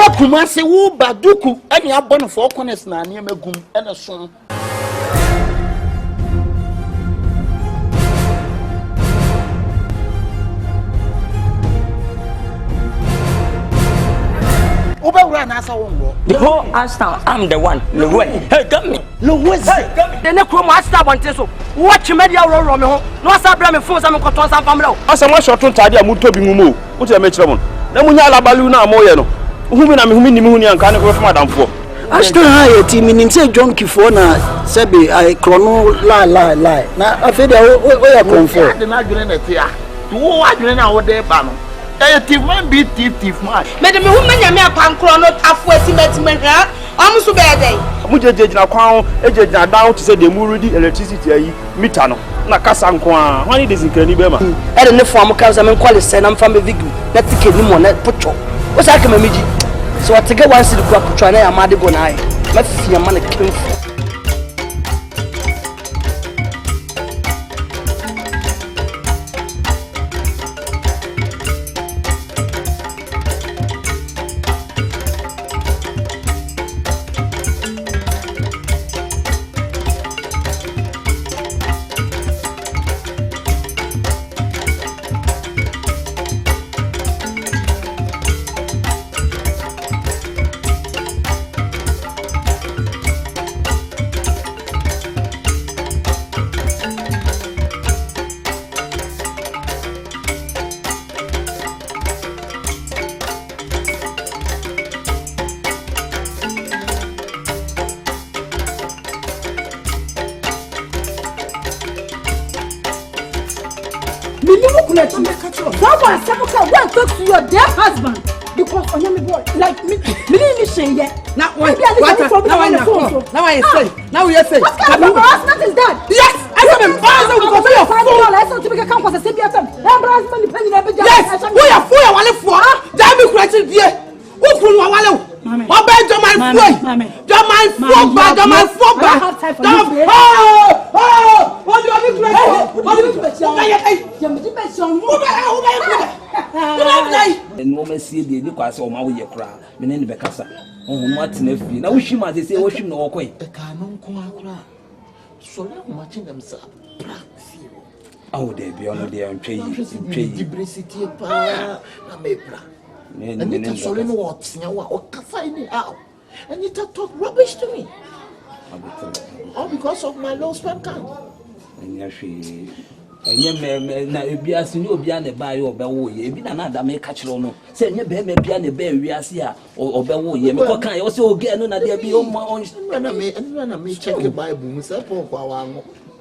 Uba Kumasi, Uba Duku, and you are born for corners now near Megum and a son. Uba ran as a woman. The whole Ashtown, I'm the one. Hey, come me. Louis, the Necro Master wanted so. Watch media roll Romeo. No, Sabram phones and cotton and family. As a much short time, I'm to be moved. What's a match? The Munyala Baluna Moyano. Whom I'm Muni and Canada of Madame for. Ashton High team in say John Kifona, Sebi, I chrono lie. Now I feel where I come for. The Nagrin at here. Who are doing our day, Bano? Thief man beat thief man. Madam, woman, you may come chrono halfway to met almost a bad day. Muja crown, agent down to say the Muridi electricity, Mitano, Nakasankwa, when it is in Kenibema. I don't know from Kazam quality, and I'm from a Vigu. Let's take him on that putcho. What's I come a midget? So I take a one city crop to try and Madi Bonai. Let's see a man a king. Someone talk to your dear husband because on your boy like me saying yeah. Now what? Now I say. Now you say. What kind of harassment is that? Yes, I am embarrassed because you are fool. I saw to make a camp for the CPFM. Embarrassment depending on the yes. Who you fool? I want to fool. Damn you, crazy dear. Who fool? I want to. What bad do my fool? Do my fool? Do my fool? What do you want to do? What do you want to and woman see the Lucas or Maui cry, meaning the Becassa. Oh, what's in a fee? Now, she might say, oh, she no way. A canon cry. So watching themselves. Oh, they be on their and pay Dibricity, and it is solid words now or find out. And it talk rubbish to me. All because of my low spend count. And yes, she. And you be as you be on the buy or Bewo, you be another make catch on. Say, you be maybe on the bear, we are here or Bewo, you can also get another be on my own. And when I check the Bible, Mr. Popo,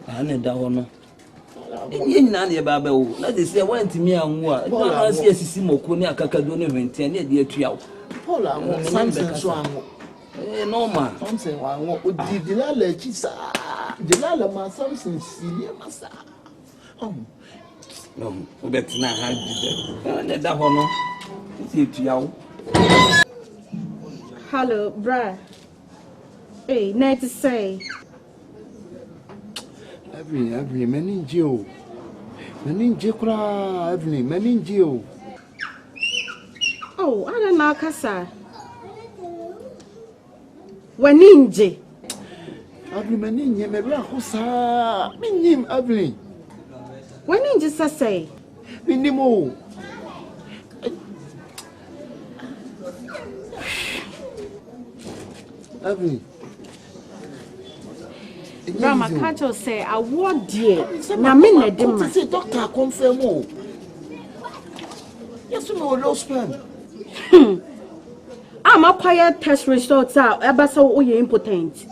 and down. In Nania Babel, that is the one to me and what. I see a Simo Kunia Kakadoni and 10 years to you. Paula, something swam. No man, something what would be the Lala Chisa, the Lala, something senior massa. Oh, no, that's not how you did that. One, see to you. Hello, bruh. Hey, nice to say. Every meningo. Meningio, every meningio. Oh, I don't know, Cassa. Waninje. Every meninge, maybe a hosa, minim, every. Waninje, say. Minimo. Every. Rama Kato say, I want dear. Na minute, the doctor confirm. Yes, you know, low spend. I'm a quiet test results out, ever so impotent.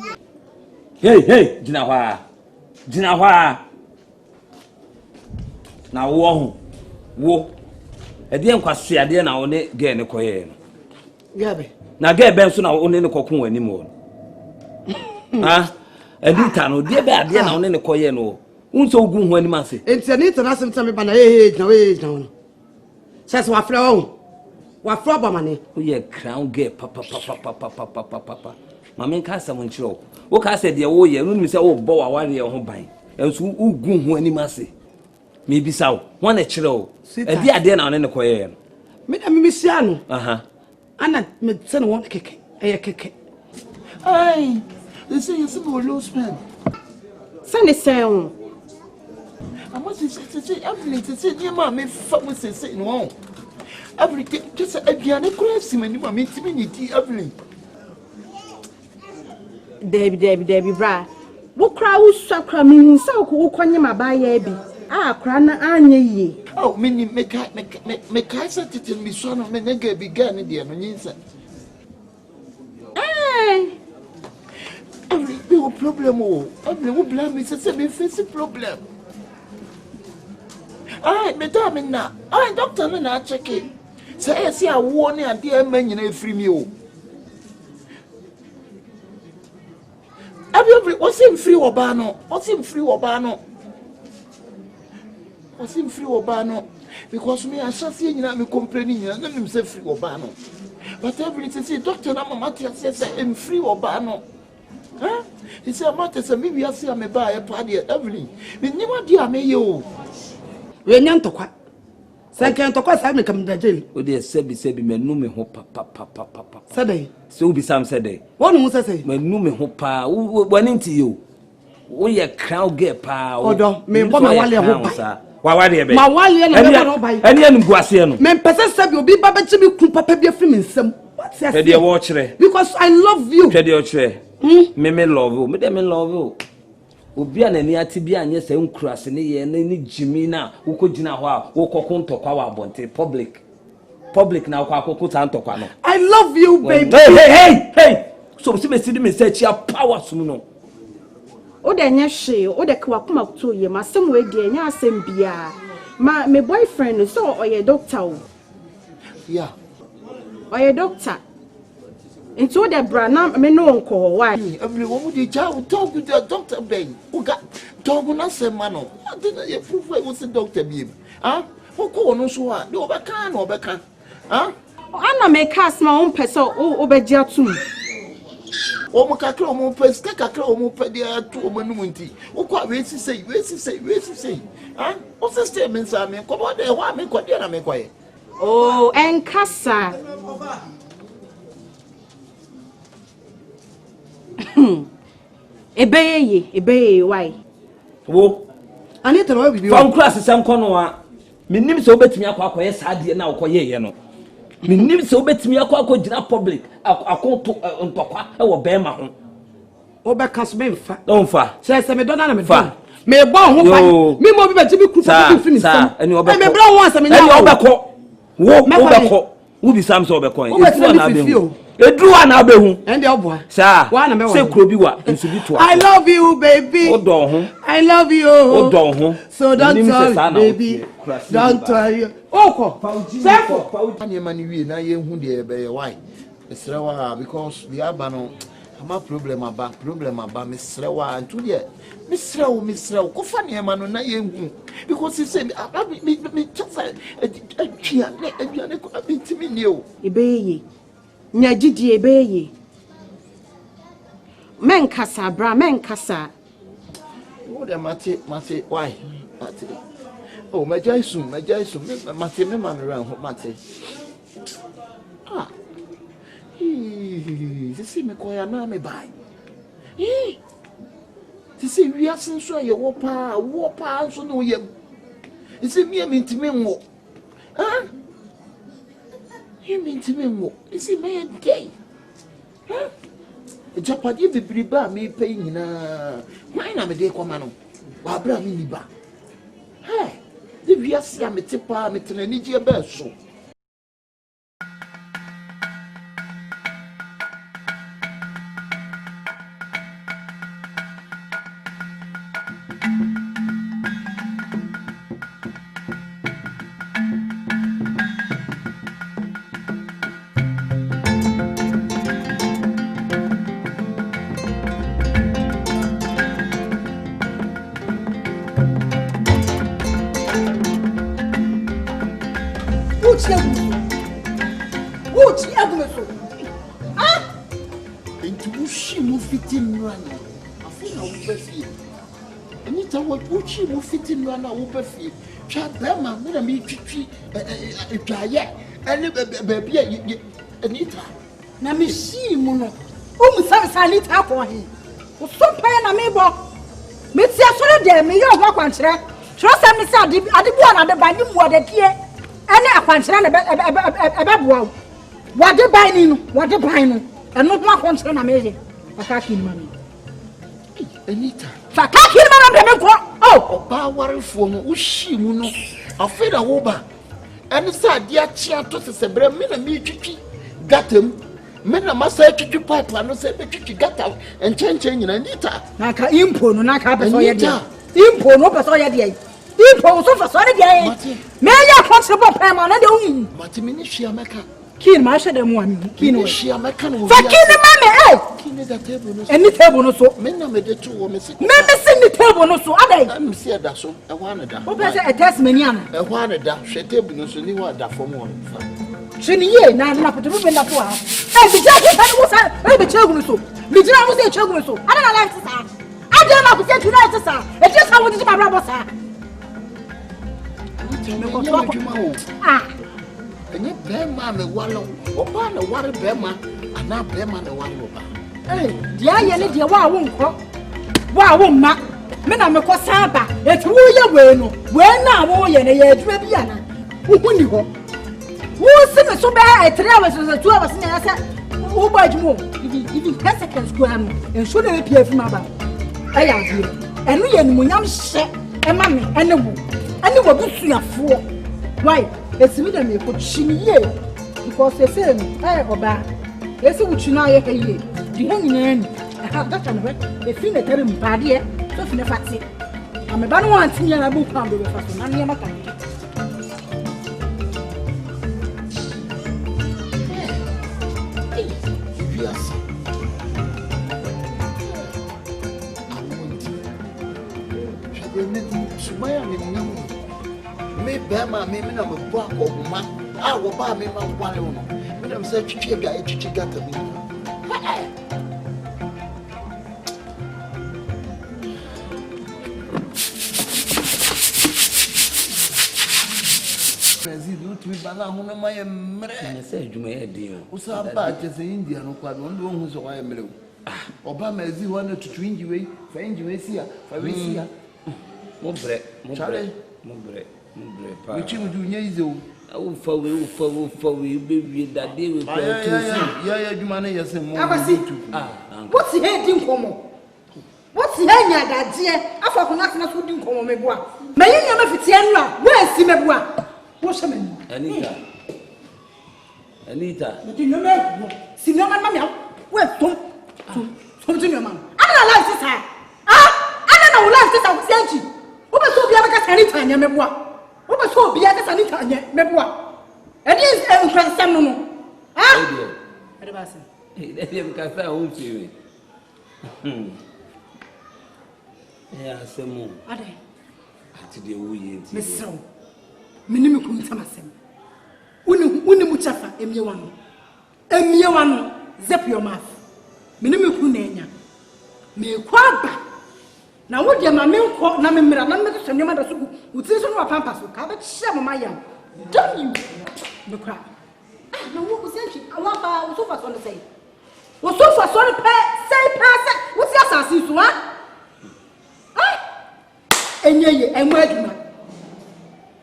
Hey, Jinawa. Now, wo. A dear quasi, I didn't only get a coin. Gabby. Now, get Benson, I only no cocoon anymore. Ah. A little dear bad, dear, on any coyeno. So good when you must say. It's an international time, but age now. Says what flow. What flubber money? We are crown gay, papa. Mamma can't someone show. What I said, the old year, when we say, oh, bow, one year home by. And so, who good when you must say. Maybe so. One a chill. A dear, then on any coyen. Missiano. Anna, me send one kick. Kick. Aye, they say you're some low spend. Send it sound. I must say, everything to say, your mammy, fuck with say, no. Everything just a piano crazy when you want me to be everything. Debbie, bra. What crowd sacra means so cool, Quanyama by Abby. Crana, Anya. Oh, many make I said it in me, son of Menega began in the Anonisa. Every no problem, every will blame is a semi-facing problem. Aye, madame, now, I doctor, and I check it. Say, I see a warning and dear man in a free meal. What's him free or bano? What's him free or bano? What's him free or bano? Because me, I shall see you complaining, and let him say free or bano. But everything say, Doctor Namamatia says, I'm free or bano. Huh? He said, Matters, and maybe I see I'm a buy a party at everything. But never dear me, you. When young to quite. Second to quite, I come to jail. Oh, dear, Sebi, me no me hope, papa. Saturday. So be some Saturday. One must say, me no me hope, went into you. We a crown get power. Oh, don't me, my wally hope. Why, dear, my wally and any Guasian. Men possess you'll be Baba Jimmy Papa be a film in some. What's that? Dear watcher? Because I love you. Dear chair. Me love you, me love you. Obi an ani atibia anye se nkurase ne ye na ni jimi na wo kogina ho a wo kokon tokwa wa bonte public na wo akoko ta ntokwa no. I love you, baby. Hey. So me see me search your power sum no. O de nya hwe, o de kwa kuma to ye masem we de nya asem bia. Ma me boyfriend so oye doctor o. Yeah. Oye doctor. Into the brand, me no uncle. Why? Everyone would talk with the doctor, babe. Who got dog on us, man? What did I prove? I was the doctor, babe. Huh? Who go on so what? No, I can't. Huh? Anna may cast my own person or obedia too. Oh, Macacro, more press, Cacacro, more pedia, 2 monumenty. Oh, what ways to say? Huh? What's the statements I mean? Come on, there, why make what dinner make quiet? Oh, and Cassa. Ebeye, why? Wo, I need to know if you from class some corner. Minim so betimi akwa saade na akoye ye no. Minim so betimi akwa gina public akonto ntokwa e wo be ma ho. Obeka so be mfa. Don fa. Se me dona na me fa. Me bo ho fa. Me mo bi be tibi kru pa bi finish sam. Me bra ho asem nya. Eni obeko. Wo obeko. Wo bi sam so obeko. Efu na be hu. Edru ana be hu. And the obwa. Sa. Se kro bi wa ensu bi to. I love you, baby. Odon ho. I love you. Odon ho. So don't tell baby. Don't tell you. Oko. Sefo. Anya mani wi na ye hu de be why. Esrewa because the abano ama problem aba mesrewa antu de mesrewa ko fa ne ma no na ye hu because he say me just aduane ko abintimi ne o ebeye nya gidi ebeye men kasa o de mate why mate oh majaisu mate me ma ran ho mate Sisi me koya na me bai. Sisi wi asin so ye wo pa so no ye. Sisi mi ntimi nwo. Ah? Mi ntimi nwo. Sisi me dey. Ah? Japadi bibriba me pay nyina. Why na me dey kwama no? Wa bra mi ni ba. Hey, the wi asia me tipa me tenani je ba so. Na wo bafie twa bema me na me twitwi twaye ene baabi Anita. Na me see mu no. Sa Anita ko he. O so pay na me bo. Me ti asore de me yo gwa kwankyere. Trust me say ade bua na de ba ni mu ade tie. Ene akwankyere na ebe bua wo. Wade ban ni no, wade ban no. Eno ho akwankyere na me ye. Aka kin ma me. Anita. Fa ka kin ma na me ko. Oh, ba warefo no wo hyi mu no. Afeda wo ba. Ene sa dia chia to sesebre me na me twitwi gatam. Me na masa twitwi pipe no se be twitwi gata enchenchen nyina Anita. Na ka impo no na ka be so ye dia. Impo no be so ye dia. Impo so fa so ye dia. Me ya kwonse bo pa ma na de hu. Mati me ni hwia meka. Kin ma hwe de mu ami. Kin no hwia meka no. Fa kin ma me kin da table no. Any table no so. Me na me de to wo me se. Me se ni table no so. Adai. Am se da so. E ho anada. Wo be se e test mani ana. E ho anada. Hwe table no so ni ho ada fo mo fa. Chiniye na pote bu be na po ha. Bi ja ki tan wo sa. Be chegu so. Bi jira wo se chegu so. Ada na life sa. Ada na ku se tu na sa. E je sa wo di ma bra bo sa. Ah. Enye bema me walo. Oba na ware bema. Ana bema na ware oba. Dia ye ne dia wa wo nko. Wa wo ma. Me na me ko saba. E ti wo ye we no. We na wo ye ne ye adura bi ana. Wo ni ho. Wo se me so ba e 3 hours so 2 hours na say wo ba jumo. Even 10 seconds go am. En so na pia fi ma ba. Aya adura. Enu ye ni munyam hye. E ma me ene wo. Ene wo bi suafo. Why? Esi mi da me ko chiniye. Because say no. Oba. Esi wuchi na ye kaye. Di nyina ni. That can work. If you never bad here, so if you never see, I'm a bad one. See, I'm a book pound over for some money. Yes. Me bema me na me bo akoma a wo ba me ma kwale no me na me say twitwi ga twitwi gata me president tu bana ho me ma ye mre na say adwuma ye de o usa ba je say India no kwa no ndo hu so wa ye mre o oba ma zi ho na tutu inji we fa inji we sia fa we sia mo bre pa we chimu du nya ize o o fa we be wi dade we kwa tu si ya adwuma na ye se mo what he din komo what he nya daje afa ko na so din komo me boa me yin ma fitie anu a wo asi me boa wo hye me Anita me din no me si no ma me wo tom tin no ma ana life sisa ana na wo life sisa wo si anchi wo be so bia ka Anita nya me boa wo be so bia ka Anita nya me boa e dis e nkwansam no e ba se e dem ka sa o fi ya semu ade ati de wo ye nti mesro mini me kun tamasem uni mu chafa emie wano zap your mouth mini me kun na enya me kwaba na wo de ma me nko na me mira na me so nyoma da so uti so no pampa so ka ba hye mama ya damn you me kwa na wo ku senchi awa ba wo so fa so no say wo so fa so pe say pass wo ti asasi so ha enye ye emu aduma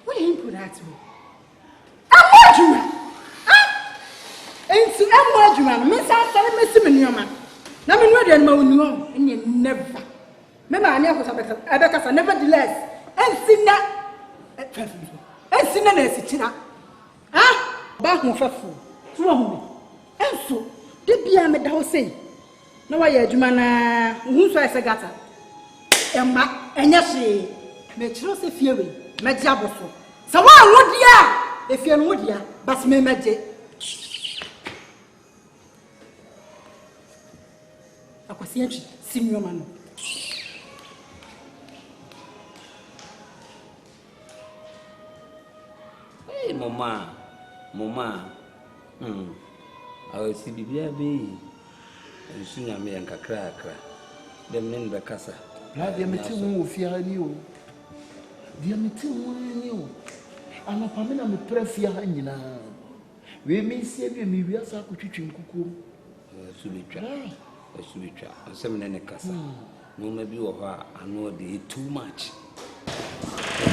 wo ye impo that me emu aduma enti emu aduma no me sa sare me si me nioma na me no ade no ma woni ho enye never me ma ani akosa beka sa nevertheless ensi na na esichira ba ho fafu so ho enso de bia me da ho sei na wa ye aduma na hu so ese gata emma enya hye me chiro se fie we me dia boso se wa wodia e fie no wodia bas me meje akwasi anchi sinyo no mama awo si bibia be nsunya me yankakra dem nen be kasa na de meti wo ofia ni o de meti wo ni o anapa me na me prefia ha nyina we me see me we asa ku twitwi nkuku subitwa asem ne kasa no ma bi wo ho ano de too much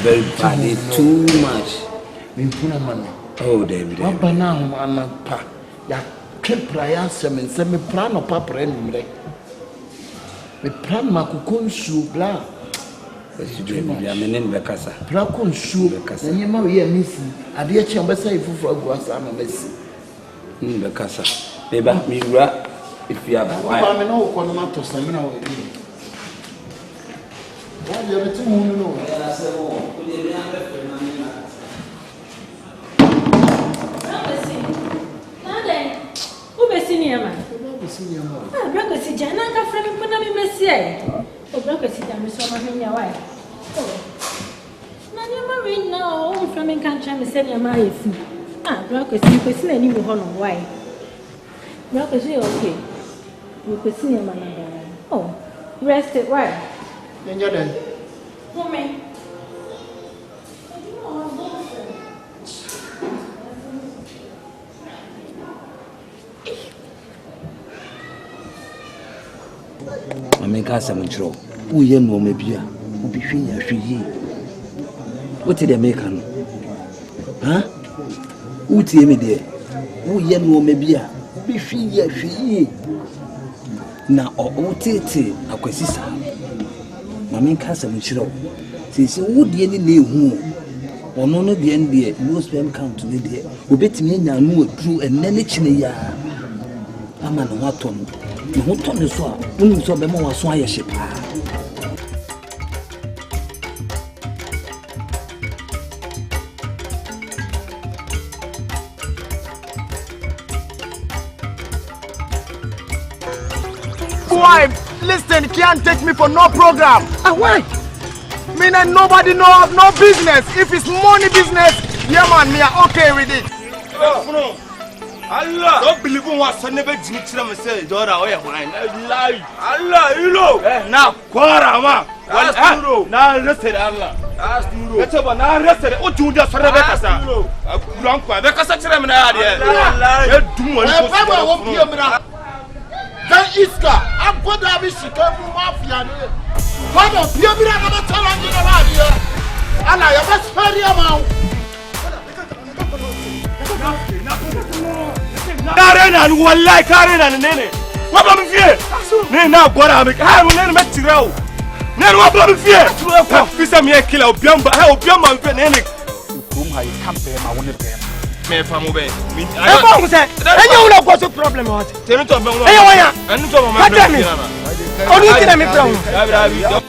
very bad too much me puna man oh David abana ho anapa ya twepra ya asem me pra no papra nimre me pra makoko nsu bla ya menen be kasa pra ko nsu enye ma we ya misi ade ya chamba sai fufu agu asa na mesi be kasa beba mi wura if you have why me no ko no mato samina we bi wa je betu mu no ya se mo ko de ya be fe na ni Brako si jana ka fra mi puna mi mesi ai. O brako si jana so ma hanya wai. Na ni ma we na o fra mi kan cha mi se ni ma yefu. Brako si ko si na ni mi ho no wai. Brako si okay. We ko si ni ma na da. Oh, rest it why? Nja den. Come. Ameka samchro uye no mebia ubihwe ya hweyi wote de meka no ha utie me de uye no mebia ubihwe ya hweyi na otete akwasisa ameka samchro sisi wodie ni na ehu ono no de ndie no sperm count ne de obetimi nya no aduru enene kine ya ama no wato no you turn the so when you saw them was why ship. Wife, listen, can't take me for no program. Why? Me and nobody no business. If it's money business, yeah man, me are okay with it. Allah, don't believe in what son never did to say, Dora, oh, mine. Allah, you know, now, Quarama, now, listen, Allah. Let's have an arrested. What you just read Rebecca? Grandpa, Rebecca, such a man. Then Iska, I'm going to have a chicken mafia. What a pure challenge in around here. And I am a very amount. Karena ni wallahi karena ni nene waba mfie ni na bora ami ha nene metirao nene waba mfie ko fisa mi ekila obiamba ha obiamba mfie nene Kum ha kampe ma woni be me fa mo be e ba hu se enye una go so problem what temi to be mo enye wanya anu to mo ma be onu ti na me from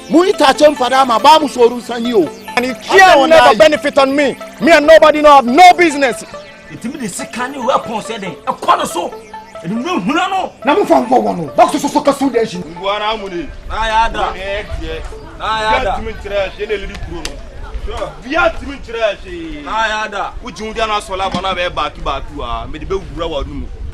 Mu ita chem fada ma ba mu soru sanyi o. and it can never benefit on me and nobody no have no business. Itimi de sikani we pon se den e kono so e dum huna no Na mu fan go no box so kasu de shi ngwara amuni na ya da na ya da timi trash ene lidi kuro no so via timi trash na ya da ujun dia na so la bana be baaki a me de be wura wa dum